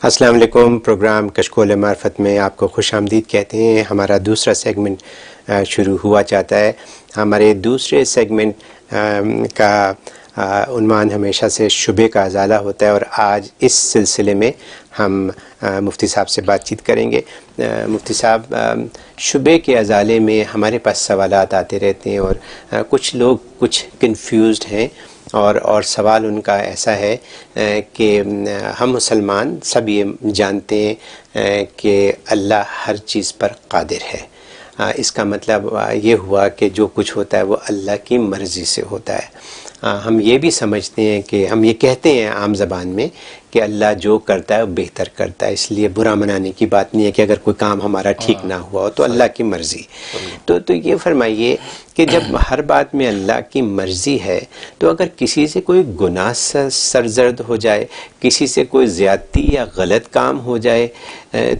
السلام علیکم. پروگرام کشکول معرفت میں آپ کو خوش آمدید کہتے ہیں. ہمارا دوسرا سیگمنٹ شروع ہوا چاہتا ہے. ہمارے دوسرے سیگمنٹ کا عنوان ہمیشہ سے شبے کا ازالہ ہوتا ہے، اور آج اس سلسلے میں ہم مفتی صاحب سے بات چیت کریں گے. مفتی صاحب، شبے کے ازالے میں ہمارے پاس سوالات آتے رہتے ہیں، اور کچھ لوگ کچھ کنفیوزڈ ہیں، اور سوال ان کا ایسا ہے کہ ہم مسلمان سب یہ جانتے ہیں کہ اللہ ہر چیز پر قادر ہے. اس کا مطلب یہ ہوا کہ جو کچھ ہوتا ہے وہ اللہ کی مرضی سے ہوتا ہے. ہم یہ بھی سمجھتے ہیں کہ ہم یہ کہتے ہیں عام زبان میں کہ اللہ جو کرتا ہے وہ بہتر کرتا ہے، اس لیے برا منانے کی بات نہیں ہے کہ اگر کوئی کام ہمارا ٹھیک نہ ہوا ہو تو اللہ کی مرضی. تو یہ فرمائیے کہ جب ہر بات میں اللہ کی مرضی ہے، تو اگر کسی سے کوئی گناہ سرزد ہو جائے، کسی سے کوئی زیادتی یا غلط کام ہو جائے،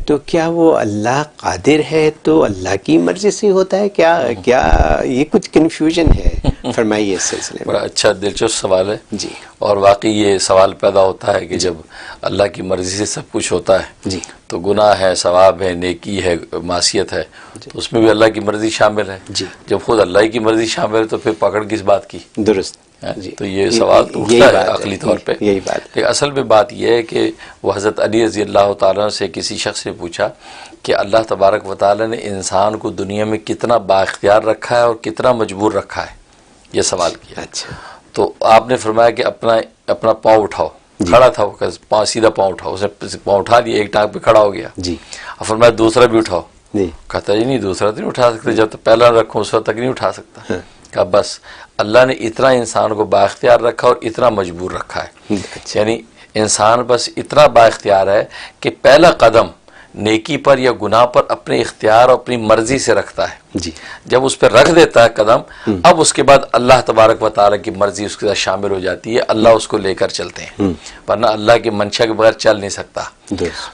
تو کیا وہ اللہ قادر ہے تو اللہ کی مرضی سے ہوتا ہے؟ کیا یہ کچھ کنفیوژن ہے؟ فرمائیے اس سلسلے میں. بڑا اچھا دلچسپ سوال ہے جی. اور واقعی یہ سوال پیدا ہوتا ہے کہ جب اللہ کی مرضی سے سب کچھ ہوتا ہے جی تو گناہ ہے، ثواب ہے، نیکی ہے، معصیت ہے، تو اس میں بھی اللہ کی مرضی شامل ہے. جی. جب خود اللہ کی مرضی شامل ہے تو پھر پکڑ کس بات کی؟ درست. جی. تو یہ سوال تو اٹھتا ہے عقلی طور پہ. یہی بات ہے. لیکن اصل میں بات یہ ہے کہ وہ حضرت علی رضی اللہ تعالیٰ سے کسی شخص نے پوچھا کہ اللہ تبارک و تعالیٰ نے انسان کو دنیا میں کتنا بااختیار رکھا ہے اور کتنا مجبور رکھا ہے، یہ سوال کیا. اچھا. تو آپ نے فرمایا کہ اپنا پاؤں اٹھاؤ. کھڑا تھا وہ، سیدھا پاؤں اٹھاؤ. اس نے پاؤں اٹھا لیا، ایک ٹانگ پہ کھڑا ہو گیا. جی. اور فرمایا دوسرا بھی اٹھاؤ. جی. کہتا جی نہیں، دوسرا تو نہیں اٹھا سکتے، جب تک پہلا رکھوں اس وقت تک نہیں اٹھا سکتا. کہا بس اللہ نے اتنا انسان کو بااختیار رکھا اور اتنا مجبور رکھا ہے. یعنی انسان بس اتنا بااختیار ہے کہ پہلا قدم نیکی پر یا گناہ پر اپنے اختیار اور اپنی مرضی سے رکھتا ہے. جی. جب اس پہ رکھ دیتا ہے قدم، اب اس کے بعد اللہ تبارک و تعالیٰ کی مرضی اس کے ساتھ شامل ہو جاتی ہے. اللہ اس کو لے کر چلتے ہیں، ورنہ اللہ کی منشا کے بغیر چل نہیں سکتا.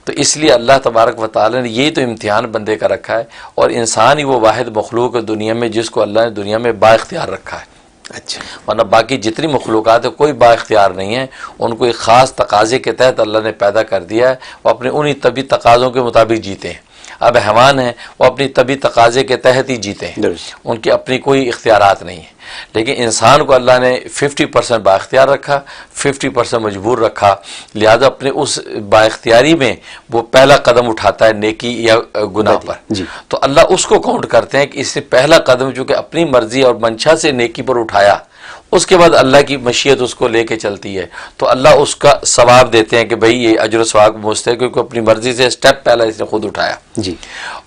تو اس لیے اللہ تبارک و تعالیٰ نے یہی تو امتحان بندے کا رکھا ہے، اور انسان ہی وہ واحد مخلوق ہے دنیا میں جس کو اللہ نے دنیا میں با اختیار رکھا ہے. اچھا. ورنہ باقی جتنی مخلوقات ہیں کوئی با اختیار نہیں ہے. ان کو ایک خاص تقاضے کے تحت اللہ نے پیدا کر دیا ہے، وہ اپنے انہی طبی تقاضوں کے مطابق جیتے ہیں. اب حیوان ہیں، وہ اپنی طبی تقاضے کے تحت ہی جیتے ہیں، ان کی اپنی کوئی اختیارات نہیں ہیں. لیکن انسان کو اللہ نے 50% با اختیار رکھا، 50% مجبور رکھا. لہذا اپنے اس با اختیاری میں وہ پہلا قدم اٹھاتا ہے نیکی یا گناہ پر. تو اللہ اس کو کاؤنٹ کرتے ہیں کہ اس نے پہلا قدم جو کہ اپنی مرضی اور منشا سے نیکی پر اٹھایا، اس کے بعد اللہ کی مشیت اس کو لے کے چلتی ہے، تو اللہ اس کا ثواب دیتے ہیں کہ بھئی یہ اجر و ثواب مجھتے ہیں کیونکہ اپنی مرضی سے سٹیپ پہلا اس نے خود اٹھایا. جی.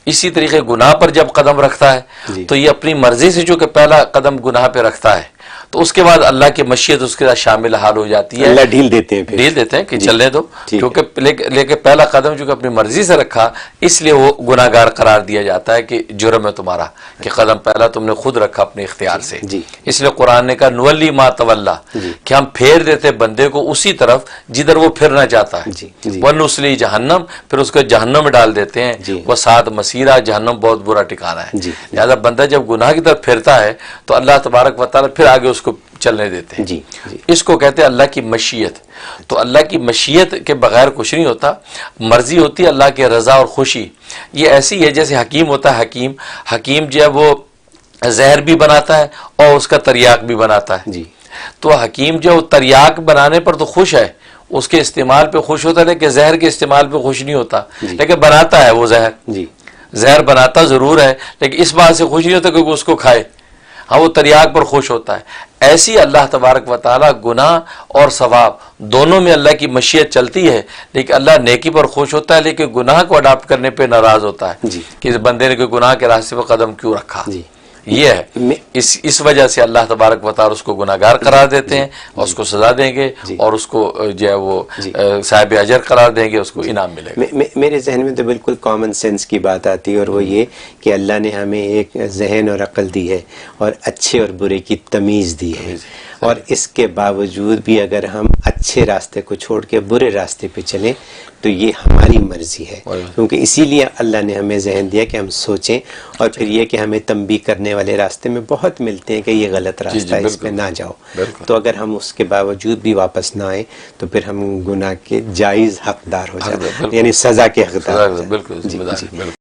اسی طریقے گناہ پر جب قدم رکھتا ہے تو یہ اپنی مرضی سے جو کہ پہلا قدم گناہ پہ رکھتا ہے، تو اس کے بعد اللہ کی مشیت اس کے ساتھ شامل حال ہو جاتی ہے. اللہ ڈھیل دیتے ہیں کہ چلنے دو، کیونکہ لیکن پہلا قدم جو کہ اپنی مرضی سے رکھا، اس لیے وہ گناہ گار قرار دیا جاتا ہے کہ جرم ہے تمہارا کہ قدم پہلا تم نے خود رکھا اپنے اختیار سے. اس لیے قرآن نے کہا نولی ما تولا، کہ ہم پھیر دیتے بندے کو اسی طرف جدھر وہ پھرنا چاہتا ہے. ونصلی جہنم، پھر اس کو جہنم میں ڈال دیتے ہیں. وہ سات مسیرہ، جہنم بہت برا ٹھکانہ ہے. لہذا بندہ جب گناہ کی طرف پھرتا ہے تو اللہ تبارک و تعالیٰ پھر آگے اس کو چلنے دیتے ہیں. اس کو کہتے ہیں اللہ کی مشیت. تو اللہ کی مشیت کے بغیر کچھ نہیں ہوتا. مرضی ہوتی ہے اللہ کے رضا اور خوشی. یہ ایسی ہے جیسے حکیم ہوتا ہے. حکیم جو ہے وہ زہر بھی بناتا ہے اور اس کا تریاق بھی بناتا ہے. تو حکیم جو تریاق بنانے پر تو خوش ہے، اس کے استعمال پہ خوش ہوتا ہے، لیکن زہر کے استعمال پہ خوش نہیں ہوتا. لیکن بناتا ہے وہ زہر بناتا ضرور ہے، لیکن اس بات سے خوش نہیں ہوتا کیونکہ اس کو کھائے. ہاں، وہ تریاق پر خوش ہوتا ہے. ایسی اللہ تبارک و تعالیٰ گناہ اور ثواب دونوں میں اللہ کی مشیت چلتی ہے، لیکن اللہ نیکی پر خوش ہوتا ہے لیکن گناہ کو اڈاپٹ کرنے پہ ناراض ہوتا ہے کہ اس بندے نے کوئی گناہ کے راستے پہ قدم کیوں رکھا. یہ ہے اس وجہ سے اللہ تبارک و تعالیٰ اس کو گناہ گار قرار دیتے ہیں اور اس کو سزا دیں گے اور اس کو جو ہے وہ صاحب اجر قرار دیں گے، اس کو انعام ملے گا. میرے ذہن میں تو بالکل کامن سینس کی بات آتی ہے، اور وہ یہ کہ اللہ نے ہمیں ایک ذہن اور عقل دی ہے اور اچھے اور برے کی تمیز دی ہے. اور اس کے باوجود بھی اگر ہم اچھے راستے کو چھوڑ کے برے راستے پہ چلیں تو یہ ہماری مرضی ہے، کیونکہ اسی لیے اللہ نے ہمیں ذہن دیا کہ ہم سوچیں، اور پھر یہ کہ ہمیں تنبیہ کرنے والے راستے میں بہت ملتے ہیں کہ یہ غلط راستہ ہے، اس پہ نہ جاؤ، تو اگر ہم اس کے باوجود بھی واپس نہ آئیں تو پھر ہم گناہ کے جائز حقدار ہو جاتے ہیں، یعنی سزا کے حقدار ہو جاتے ہیں۔ بالکل